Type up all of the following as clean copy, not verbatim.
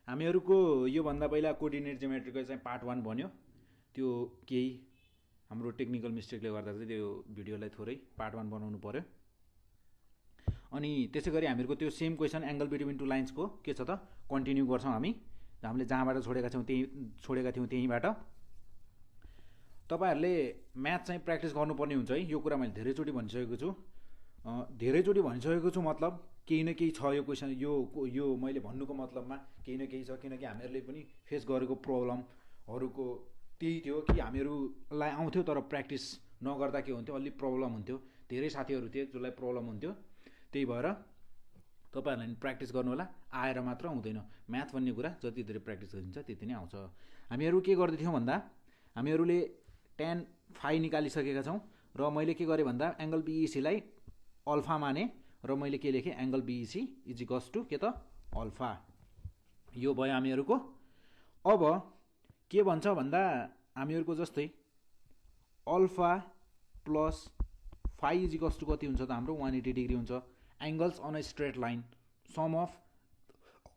हामीहरूको योभन्दा पहिला कोअर्डिनेट जियोमेट्रीको चाहिँ पार्ट 1 भन्यो। त्यो केही हाम्रो टेक्निकल मिस्टेकले गर्दा चाहिँ त्यो भिडियोलाई थोरै पार्ट 1 बनाउनु पर्यो। अनि त्यसै गरी हामीहरूको त्यो same question angle between two लाइन्सको के छ त कन्टिन्यू गर्छौँ। हामीले जहाँबाट छोडेका थियौँ त्यहीँबाट तपाईहरुले म्याथ चाहिँ प्र्याक्टिस गर्नुपर्ने हुन्छ है। यो कुरा मैले धेरैचोटि भनिसकेको छु। मतलब केही न केही छ यो क्वेसन यो मैले भन्नुको मतलबमा केही न केही छ, किनकि हामीहरूले पनि फेस गरेको प्रब्लमहरूको त्यही थियो कि हामीहरूलाई आउँथ्यो तर प्र्याक्टिस नगर्दा के हुन्थ्यो, अलि प्रब्लम हुन्थ्यो। धेरै साथीहरू थिए जसलाई प्रब्लम हुन्थ्यो। त्यही भएर तपाईहरुले प्र्याक्टिस गर्नु होला। आएर मात्र हुँदैन, म्याथ भन्ने कुरा जति धेरै प्र्याक्टिस गरिन्छ त्यति नै आउँछ। हामीहरू के गर्दै थियौँ भन्दा हामीहरूले tan phi निकालिसकेका छौँ र मैले के गरेँ भन्दा एंगल BEC लाई अल्फा माने र मैले के लेखेँ angle BEC is equals to के त अल्फा। यो भयो हामीहरूको। अब के भन्छ भन्दा हामीहरूको जस्तै alpha plus phi is equals to कति हुन्छ त हाम्रो 180 डिग्री हुन्छ। Angles on a straight line, sum of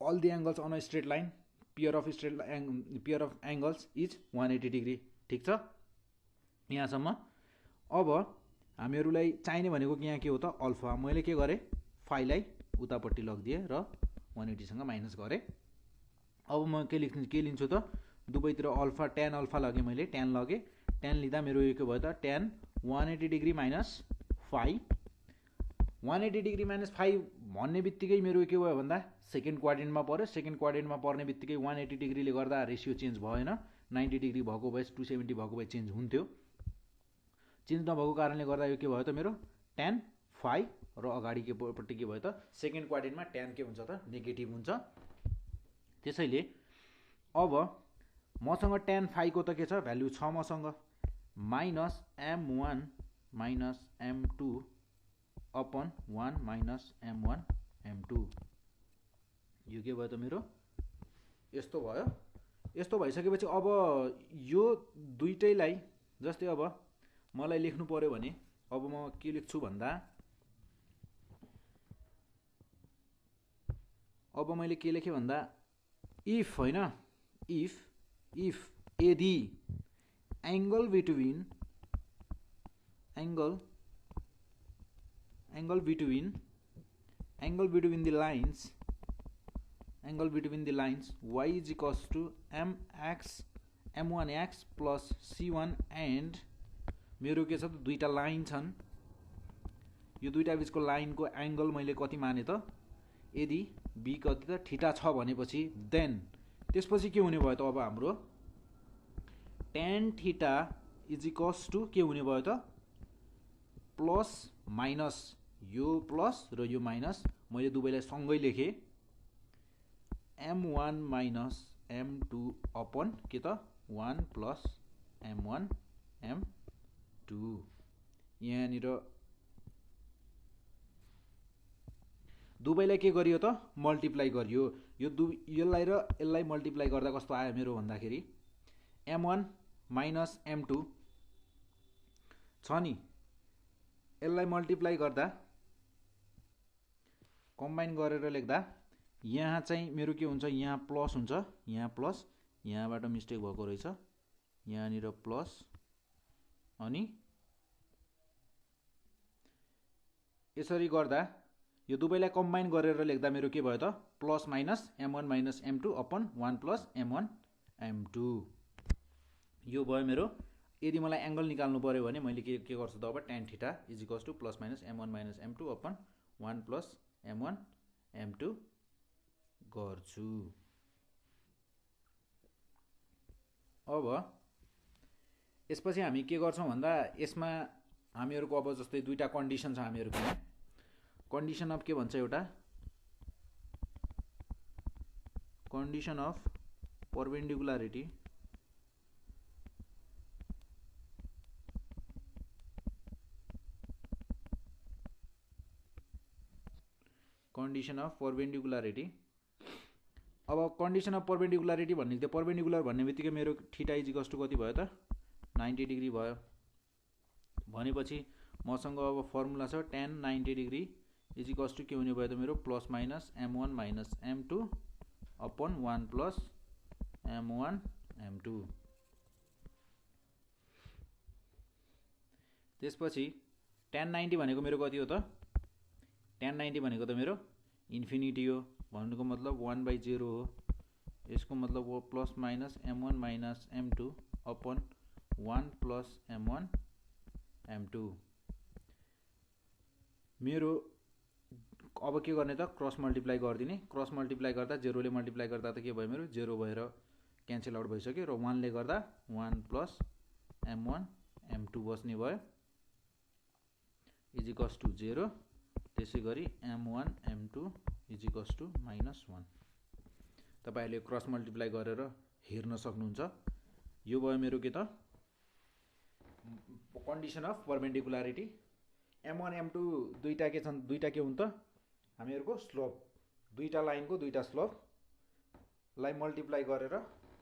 all the angles on a straight line, pair of angles is 180 degree. ठीक छ यहाँसम्म। अब हामीहरूलाई चाहिने भनेको यहाँ के हो त अल्फा। मैले के गरेँ phi लाई उतापट्टि लगिदिएँ र 180 सँग माइनस गरेँ। अब म के लिन्छु त दुवैतिर अल्फा tan अल्फा लगेँ मैले, tan लगेँ। tan लिँदा मेरो यो के भयो त tan 180 degree minus phi। 180 degree minus phi भन्ने बित्तिकै मेरो के भयो भन्दा सेकेन्ड क्वाड्रेन्टमा पर्यो। सेकेन्ड क्वाड्रेन्टमा पर्ने बित्तिकै 180 डिग्रीले गर्दा रेसियो चेन्ज भएन। 90 डिग्री भएको भए 270 भएको भए चेन्ज हुन्थ्यो। चेन्ज नभएको कारणले गर्दा यो के भयो त मेरो tan phi र अगाडि के पट्टि के भयो त सेकेन्ड क्वाड्रेन्टमा tan के हुन्छ त नेगेटिभ हुन्छ। त्यसैले अब मसँग tan phi को त के छ भ्यालु छ मसँग minus m1 minus m2 upon 1 minus m1 m2। यो के भयो त मेरो यस्तो भयो। यस्तो भइसकेपछि अब यो दुईटैलाई जस्तै अब मलाई लेख्नु पर्यो भने अब म के लेख्छु भन्दा अब मैले के लेखेँ भन्दा इफ हैन इफ यदि angle between the lines y is equals to m1x plus c1 and मेरो के छ त दुईटा लाइन छन्। यो दुईटा बीचको लाइनको एंगल मैले कति माने त यदि b कति त थीटा छ भनेपछि देन त्यसपछि के हुने भयो त अब हाम्रो tan theta is equals to के हुने भयो त प्लस माइनस यो प्लस र यो माइनस मैले दुवैलाई सँगै लेखेँ m1 माइनस m2 अपन के त 1 प्लस m1 m2। यहाँनिर दुवैलाई के गरियो त मल्टिप्लाई गरियो। यो यसलाई र यसलाई मल्टिप्लाई गर्दा कस्तो आयो मेरो भन्दाखेरि m1 माइनस m2 छ नि, यसलाई मल्टिप्लाई गर्दा कम्बाइन गरेर लेख्दा यहाँ चाहिँ मेरो के हुन्छ यहाँ प्लस हुन्छ, यहाँ प्लस, यहाँबाट मिस्टेक भएको रहेछ, यहाँनिर प्लस अनि यसरी गर्दा यो दुवैलाई कम्बाइन गरेर लेख्दा मेरो के भयो त plus minus m1 minus m2 upon 1 plus m1 m2। यो भयो मेरो। यदि मलाई एंगल निकाल्नु पर्यो भने मैले के गर्छु त अब tan theta is equals to plus minus m1 minus m2 upon 1 plus m1 m2 गर्छु। अब यसपछि हामी के गर्छौं भन्दा यसमा हामीहरुको अब जस्तै दुईटा कन्डिसन छ हामीहरुको। कन्डिसन अफ के भन्छ एउटा कन्डिसन अफ परपेन्डिकुलारिटी अब कन्डिसन अफ परपेन्डिकुलारिटी भन्ने त्यो परपेन्डिकुलर भन्ने बित्तिकै मेरो थीटा इज इक्वल्स टु कति भयो त 90 डिग्री भयो भनेपछि मसँग अब फर्मुला छ tan 90 degree is equals to के हुने भयो त मेरो plus minus m1 minus m2 upon 1 plus m1 m2। त्यसपछि tan 90 भनेको मेरो कति हो त? tan 90 भनेको त मेरो इन्फिनिटी हो, भन्नुको मतलब 1/0 हो। यसको मतलब हो plus minus m1 minus m2 upon 1 plus m1 m2। मेरो अब के गर्ने त? क्रस मल्टिप्लाई गरिदिने। क्रस मल्टिप्लाई गर्दा 0 ले मल्टिप्लाई गर्दा त के भयो मेरो? 0 भएर क्यान्सल आउट भइसक्यो र 1 ले गर्दा 1 प्लस m1 m2 बस्ने भयो इजिकल्स टु 0। त्यसै गरी m1 m2 इजिकल्स टु -1। तपाईहरुले क्रस मल्टिप्लाई गरेर हेर्न सक्नुहुन्छ। यो भयो मेरो के त? Condition of परपेन्डिकुलारिटी। m1 m2 दुईटा के छन्? दुईटा के हुन् त? हामीहरुको स्लोप, दुईटा लाइनको दुईटा स्लोपलाई मल्टिप्लाई गरेर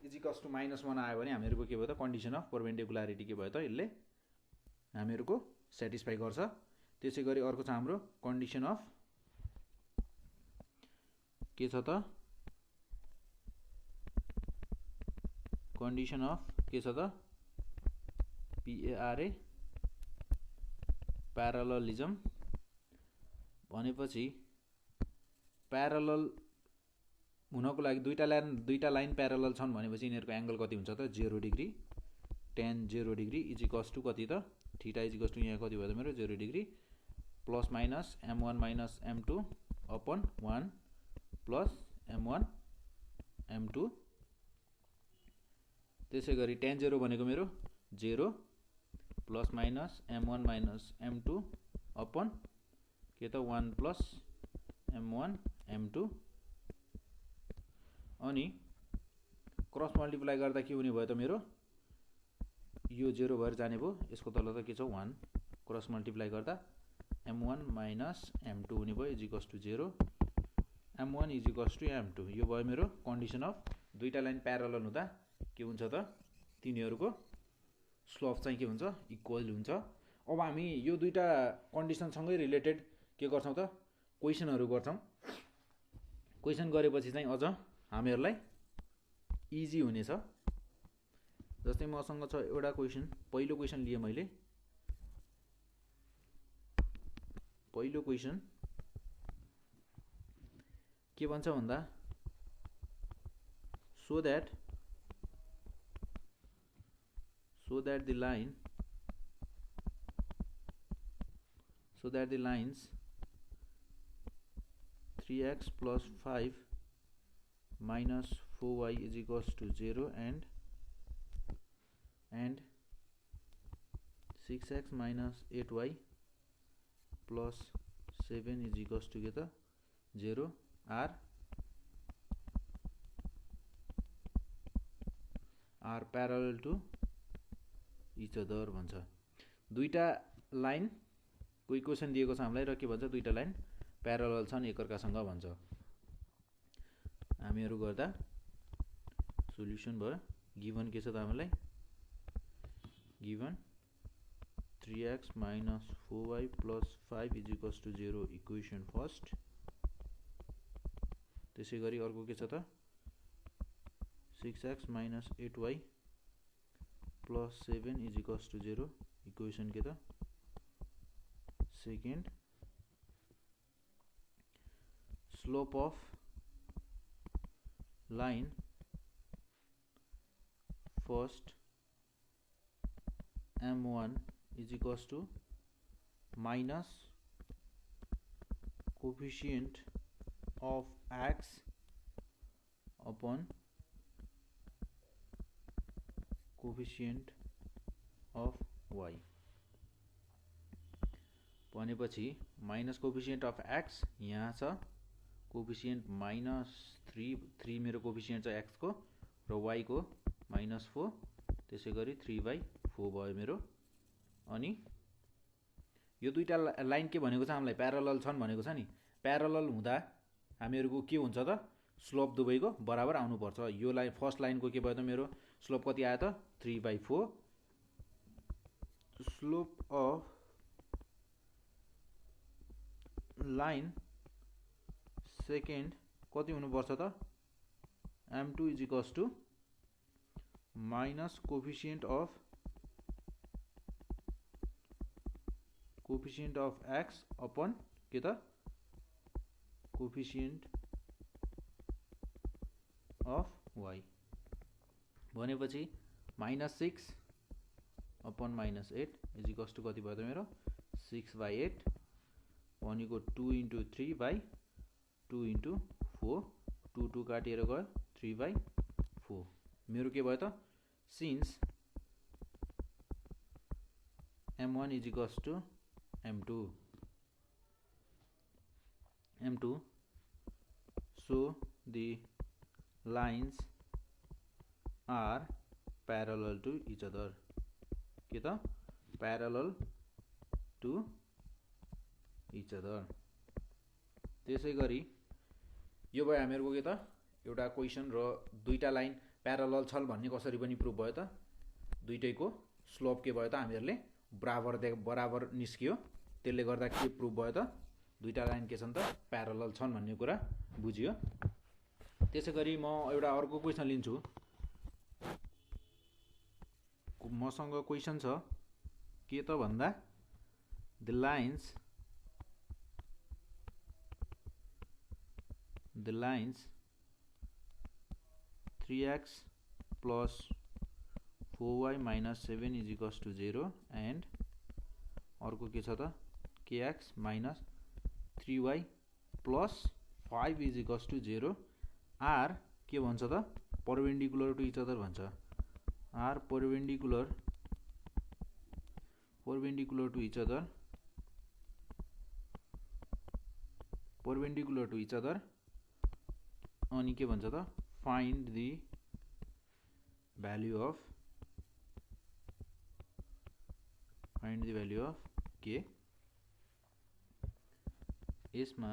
इजिकल्स टु -1 आयो भने हामीहरुको के भयो त? कन्डिसन अफ परपेन्डिकुलारिटी के भयो त? यसले हामीहरुको सेटिस्फाई गर्छ। त्यसै गरी अर्को छ हाम्रो कन्डिसन अफ के छ त? कन्डिसन अफ के छ त? PARA प्याराललिजम। भनेपछि प्यारालल हुनको लागि दुईटा लाइन प्यारालल छन् भनेपछि यिनीहरुको एंगल कति हुन्छ त? 0 degree. tan 0 degree is equals to कति त? थीटा इजिकल्स टु यहाँ कति भयो त मेरो? 0 degree plus minus m1 minus m2 upon 1 plus m1 m2। त्यसै गरी tan 0 भनेको मेरो 0 plus minus m1 minus m2 upon के त? 1 प्लस m1 m2। अनि क्रस मल्टिप्लाई गर्दा के हुने भयो त मेरो? यो 0 भएर जाने भयो। यसको तल त के छ? 1। क्रस मल्टिप्लाई गर्दा m1 माइनस m2 हुने भयो equals to 0। m1 equals to m2। यो भयो मेरो कन्डिसन अफ दुईटा लाइन प्यारलल हुँदा के हुन्छ त? तिनीहरुको स्लोप चाहिँ के हुन्छ? इक्वल हुन्छ। अब हामी यो दुईटा कन्डिसन सँगै रिलेटेड के गर्छौं त? क्वेशनहरु गर्छौं। क्वेशन गरेपछि चाहिँ अझ हामीहरुलाई इजी हुनेछ। जस्तै मसँग छ एउटा क्वेशन। पहिलो क्वेशन लिए मैले। पहिलो क्वेशन के भन्छ भन्दा so that the lines 3x plus 5 minus 4y is equals to 0 and 6x minus 8y plus 7 is equals to get 0 are parallel to each other भन्छ। दुईटा लाइन कोही क्वेशन दिएको छ हामीलाई र के भन्छ? दुईटा लाइन प्यारलल छन् एकअर्कासँग भन्छ। हामीहरु गर्दा सोलुसन भयो। गिवन के छ त हामीलाई? Given 3x minus 4y plus 5 is equals to 0 equation first. त्यसै गरी अर्को के छ त? 6x minus 8y plus 7 is equals to 0 equation के त? Second. Slope of line first m1 is equals to minus coefficient of x upon coefficient of y। भनेपछि minus coefficient of x यहाँ छ। कोफिसिएन्ट -3 मेरो कोफिसिएन्ट छ x को र y को -4। त्यसै गरी 3/4 भयो मेरो। अनि यो दुईटा लाइन के भनेको छ हामीलाई? प्यारलल छन् भनेको छ नि। प्यारलल हुँदा हामीहरुको के हुन्छ त? स्लोप दुवैको बराबर आउनु पर्छ। यो लाइन फर्स्ट लाइनको के भयो त मेरो? स्लोप कति आयो त? 3/4। स्लोप अफ लाइन सेकेन्ड कति हुनु पर्छ त? m2 is equals to minus coefficient of x upon के त कोफिशिएंट अफ y भनेपछि -6 अपन -8 इज इक्वल्स टू कति भयो त मेरो 6/8 भनेको 2 × 3/2 × 4 2 2 काटेर गयो 3/4 मेरो के भयो त since m1 is equals to m2 so the lines are parallel to each other के त parallel to each other त्यसै गरी यो भयो हामीहरुको के त एउटा क्वेशन र दुईटा लाइन प्यारलल छन् भन्ने कसरी पनि प्रुफ भयो त दुईटैको स्लोप के भयो त हामीहरुले बराबर निस्कियो त्यसले गर्दा के प्रुफ भयो त दुईटा लाइन के छन् त प्यारलल छन् भन्ने कुरा बुझियो त्यसै गरी म एउटा अर्को क्वेशन लिन्छु मसँग क्वेशन छ के त भन्दा the lines 3x plus 4y minus 7 is equals to 0 and अर्को के छ त kx minus 3y plus 5 is equals to 0 are के भन्छ त perpendicular to each other भन्छ are perpendicular to each other अनि के भन्छ त find the value of k यसमा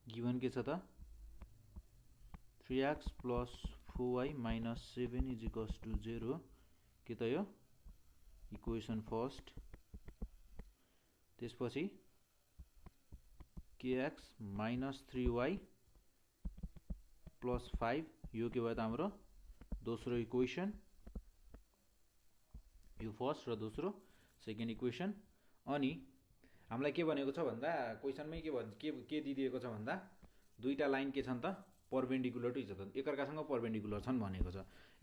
गिवन के छ त 3x plus 4y minus 7 is equals to 0 के त यो इक्वेसन फर्स्ट त्यसपछि kx minus 3y plus 5 यो के भयो त हाम्रो दोस्रो इक्वेसन यो फर्स्ट र दोस्रो सेकेन्ड इक्वेसन अनि हामीलाई के भनेको छ भन्दा क्वेशनमै के दिएको छ भन्दा दुईटा लाइन के छन् त परपेन्डिकुलर टु इच अदर एकअर्कासँग परपेन्डिकुलर छन् भनेको छ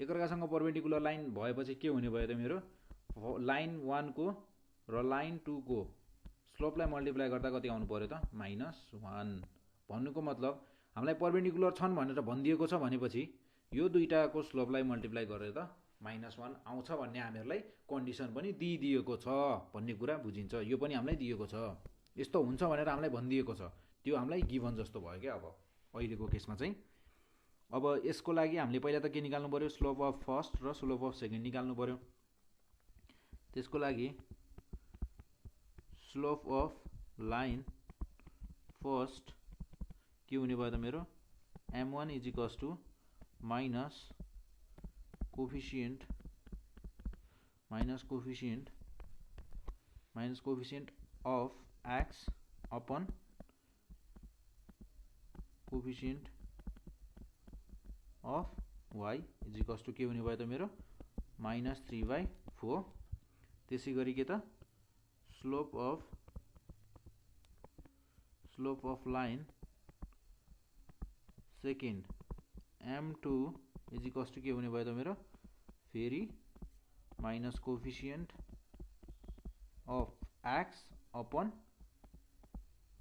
एकअर्कासँग परपेन्डिकुलर लाइन भएपछि के हुने भयो त मेरो लाइन 1 को र लाइन 2 को स्लोपलाई मल्टिप्लाई गर्दा कति आउनु पर्यो त -1 भन्नुको मतलब हामीलाई परपेन्डिकुलर छन् भनेर भनिदिएको छ भनेपछि यो दुईटाको स्लोपलाई मल्टिप्लाई गरेर त -1 आउँछ भन्ने हामीहरुलाई कन्डिसन पनि दिइदिएको छ भन्ने कुरा बुझिन्छ यो पनि हामीलाई दिएको छ यस्तो हुन्छ भनेर हामीलाई भनिदिएको छ त्यो हामीलाई गिभन जस्तो भयो के अब अहिलेको केसमा चाहिँ अब यसको लागि हामीले पहिला त के निकाल्नु पर्यो स्लोप अफ फर्स्ट र स्लोप अफ सेकेन्ड निकाल्नु पर्यो त्यसको लागि स्लोप अफ लाइन फर्स्ट के हुने भयो त मेरो m1 is equals to minus coefficient of x upon coefficient of y is equals to के हुने भयो त मेरो -3/4 त्यसै गरी के त slope of line second m2 is equals to के हुने भयो त मेरो फेरि minus coefficient of x upon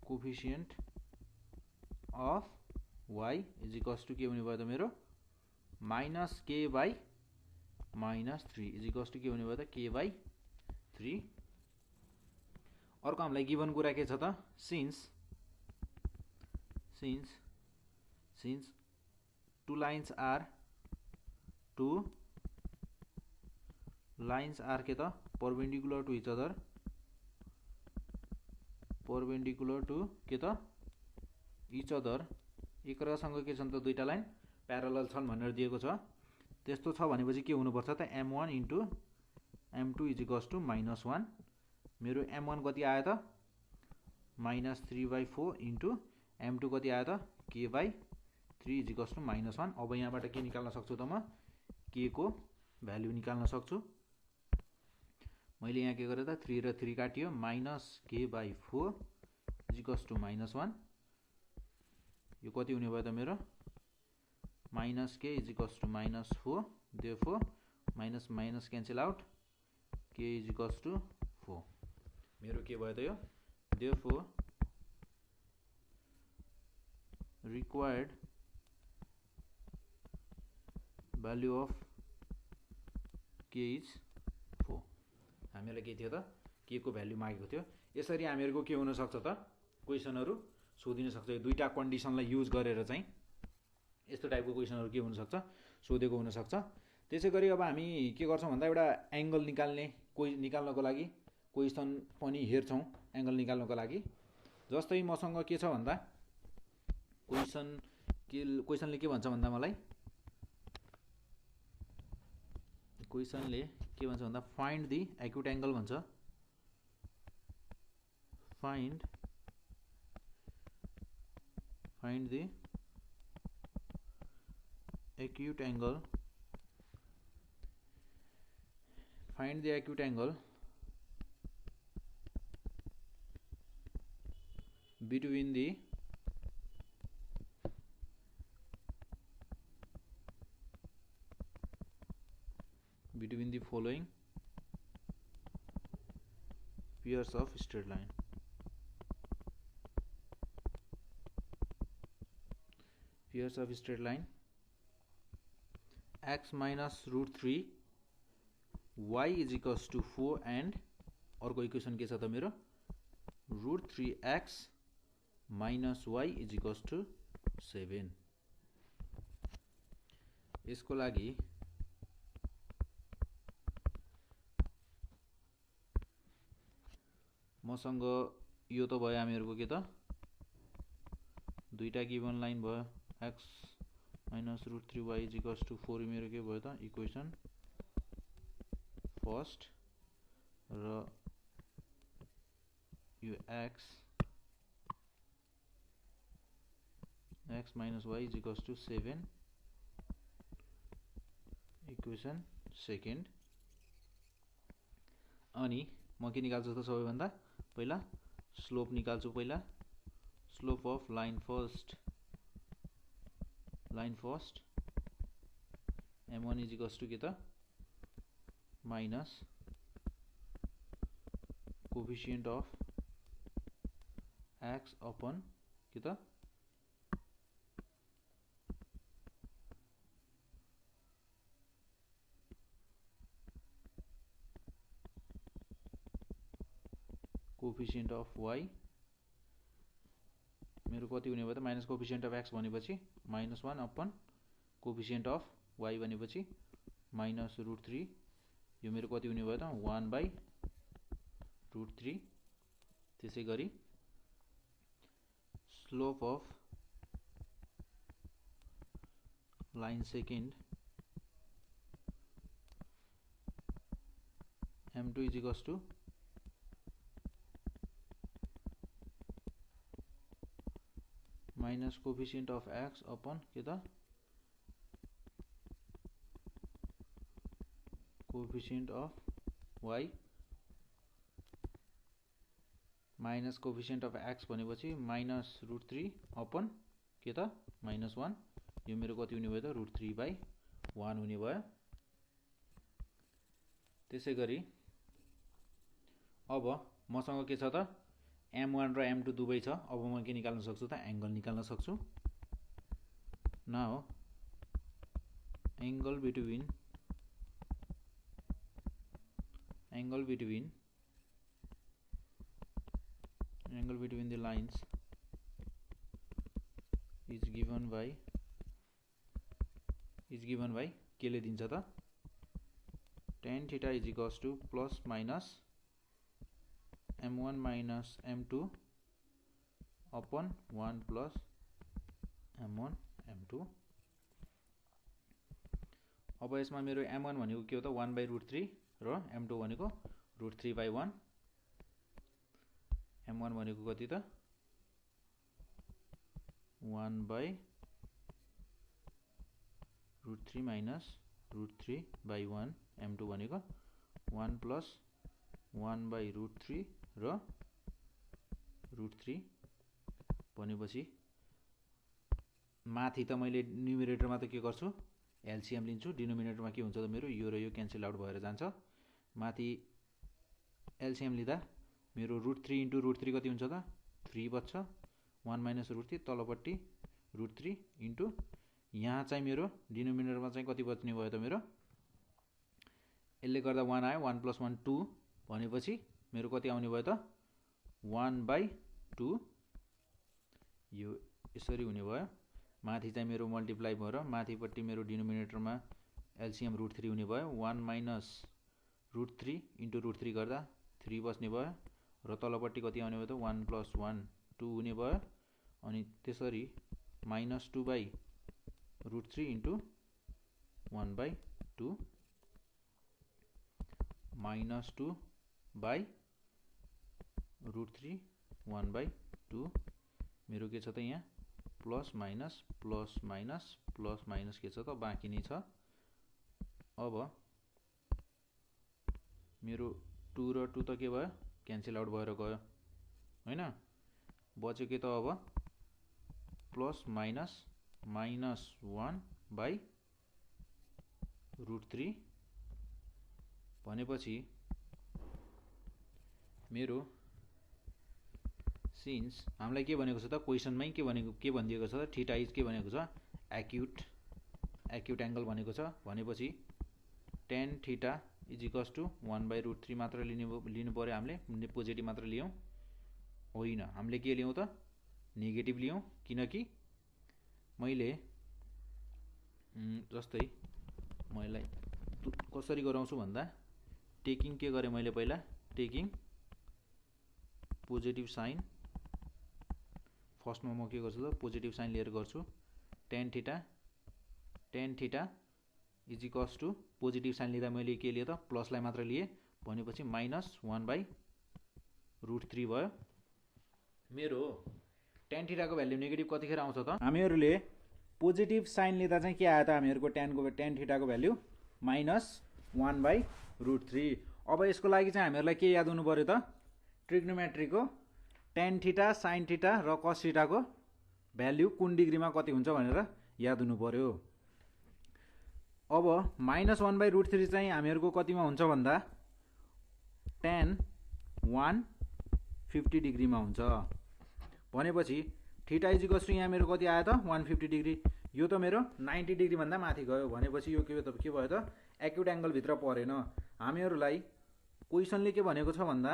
coefficient of y is equals to के हुने भयो त मेरो -k/-3 इज इक्वल्स टु के हुने भयो त k/3 अर्को हामीलाई गिभन कुरा के छ त सिन्स two lines are के त perpendicular to each other एकअर्कासँग के छन् त दुईटा लाइन प्यारलल छन् भनेर दिएको छ त्यस्तो छ भनेपछि के हुनुपर्छ त m1 * m2 is equals to -1 मेरो m1 कति आयो त -3/4 इन्टु m2 कति आयो त k/3 इजिकल्स टु -1। अब यहाँबाट के निकाल्न सक्छु त म k को भ्यालु निकाल्न सक्छु। मैले यहाँ के गरेँ त 3 र 3 काटियो -k/4 इजिकल्स टु -1। यो कति हुने भयो त मेरो -k is equals to -4 therefore minus minus cancel out k is equals to 4। मेरो के भयो त यो therefore required value of k is 4। हामीलाई के थियो त k को भ्यालु मागेको थियो। यसरी हामीहरुको के हुन सक्छ त क्वेशनहरु सोधिन सक्छ। यो दुईटा कन्डिसनलाई युज गरेर चाहिँ यस्तो टाइपको क्वेशनहरु के हुन सक्छ सोधेको हुन सक्छ। त्यसैगरी अब हामी के गर्छौं भन्दा एउटा एंगल निकाल्नको लागि क्वेशन पनि हेर्छौं। एंगल निकाल्नको लागि जस्तै मसँग के छ भन्दा क्वेशनले के भन्छ भन्दा मलाई क्वेशनले के भन्छ भन्दा फाइन्ड द एक्युट एंगल भन्छ। Find the acute angle between the following pairs of straight line. Pairs of straight line x minus √3 y is equals to 4 and अर्को इक्वेसन के छ त मेरो √3x minus y is equals to 7। यसको लागि मसँग यो त भयो हामीहरुको के त दुईटा गिवन लाइन भयो x minus √3y is equals to 4 मेरो के भयो त इक्वेसन फर्स्ट र यो x minus y is equals to 7 equation second. अनि म के निकाल्छु त सबैभन्दा पहिला स्लोप निकाल्छु। पहिला slope of line first m1 is equals to के त minus coefficient of x upon के त कोफिशिएंट अफ y मेरो कति हुने भयो त माइनस कोफिशिएंट अफ x भनेपछि -1 अपन कोफिशिएंट अफ y भनेपछि -√3 यो मेरो कति हुने भयो त 1/√3। त्यसैगरी slope of line second m2 is equals to minus coefficient of x upon के त coefficient of y minus coefficient of x भनेपछि -√3 अपन के त -1 यो मेरो कति हुने भयो त √3/1 हुने भयो। त्यसैगरी अब मसँग के छ त m1 र m2 दुवै छ। अब म के निकाल्न सक्छु त एंगल निकाल्न सक्छु। Now angle between the lines is given by के ले दिन्छ त tan theta is equals to plus minus m1 minus m2 upon 1 plus m1 m2। अब यसमा मेरो m1 भनेको के हो त 1/√3 र m2 भनेको √3/1। m1 भनेको कति त 1/√3 माइनस √3/1 m2 भनेको 1 + 1/√3 र √3 भनेपछि माथि त मैले न्युमिरेटरमा त के गर्छु एलसीएम लिन्छु डिनोमिनेटरमा के हुन्छ त मेरो यो र यो क्यान्सल आउट भएर जान्छ माथि एलसीएम लिँदा मेरो √3 * √3 कति हुन्छ त 3 बच्छ 1 - √3 तलपट्टि √3 इन्टु यहाँ चाहिँ मेरो डिनोमिनेटरमा चाहिँ कति बच्ने भयो त मेरो यसले गर्दा 1 आयो 1 + 1 2 भनेपछि मेरो कति आउने भयो त 1/2 यो यसरी हुने भयो माथि चाहिँ मेरो मल्टिप्लाई भएर माथिपट्टि मेरो डिनोमिनेटरमा एलसीएम √3 हुने भयो 1 - √3 इन्टु √3 गर्दा 3 बस्ने भयो र तलपट्टि कति आउने भयो त 1 + 1 2 हुने भयो अनि त्यसरी -2/√3 इन्टु 1/2 -2/√3 1/2 मेरो के छ त यहाँ प्लस माइनस के छ त बाँकी नै छ अब मेरो 2 र 2 त के भयो क्यान्सल आउट भएर गयो हैन बच्यो के त अब प्लस माइनस -1/√3 भनेपछि मेरो सिन्स हामीलाई के भनेको छ त क्वेसनमै के भनिदिएको छ त थीटा इज के भनेको छ एक्युट एंगल भनेको छ भनेपछि tan theta is equals to 1/√3 मात्र लिनु पर्यो हामीले पोजिटिभ मात्र लियौं होइन हामीले के लियौं त नेगेटिभ लियौं किनकि मैले जस्तै मैले कसरी गराउँछु भन्दा टेकिङ के गरे मैले पहिला टेकिङ पोजिटिभ साइन फर्स्टमा म के गर्छु त पोजिटिभ साइन लिएर गर्छु tan theta is equals to positive sign लिँदा मैले के लिए त प्लसलाई मात्र लिए भनेपछि -1/√3 भयो मेरो tan थीटाको भ्यालु नेगेटिभ कतिखेर आउँछ त हामीहरूले पोजिटिभ साइन लिँदा चाहिँ के आयो त हामीहरूको tan थीटाको भ्यालु -1/√3 अब यसको लागि चाहिँ हामीहरूलाई के याद हुनु पर्यो त ट्रिग्नोमेट्रीको tan थीटा sin थीटा र cos थीटाको भ्यालु कुन डिग्रीमा कति हुन्छ भनेर याद हुनु पर्यो अब -1/√3 चाहिँ हामीहरूको कतिमा हुन्छ भन्दा tan 150 डिग्रीमा हुन्छ भनेपछि थीटा इज इक्वल्स टु यहाँ मेरो कति आयो त 150 डिग्री यो त मेरो 90 डिग्री भन्दा माथि गयो भनेपछि यो के भयो त एक्युट एंगल भित्र परेन हामीहरूलाई क्वेसनले के भनेको छ भन्दा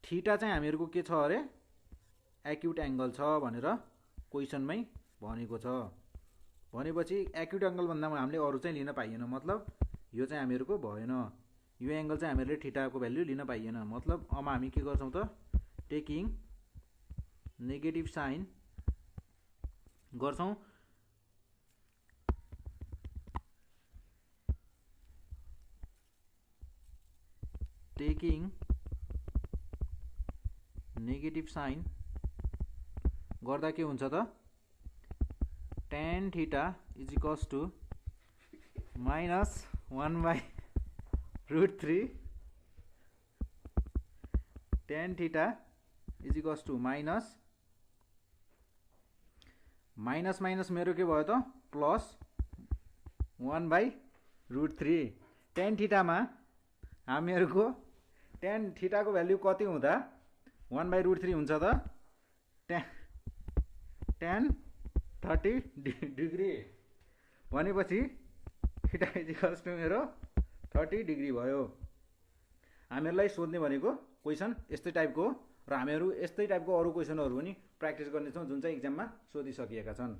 थीटा चाहिँ हामीहरूको के छ अरे एक्युट एंगल छ भनेर क्वेसनमै भनेको छ भनेपछि एक्युट एंगल भन्दा हामीले अरु चाहिँ लिन पाइएन मतलब यो चाहिँ हामीहरूको भएन यो एंगल चाहिँ हामीले थीटाको भ्यालु लिन पाइएन मतलब अब हामी के गर्छौं त टेकिङ नेगेटिभ साइन गर्छौं टेकिङ नेगेटिभ साइन गर्दा के हुन्छ त tan theta is equals to -1/√3 tan theta is equals to minus मेरो के भयो त प्लस 1/√3 tan थीटामा हामीहरूको tan थीटाको भ्यालु कति हुँदा 1/√3 हुन्छ त tan 30 डिग्री भनेपछि थीटा इज इक्वल्स टु मेरो 30 डिग्री भयो हामीहरूलाई सोध्ने भनेको क्वेसन यस्तै टाइपको र हामीहरू यस्तै टाइपको अरु क्वेसनहरु पनि प्र्याक्टिस गर्ने छौं जुन चाहिँ एक्जाममा सोधिसकिएका छन्।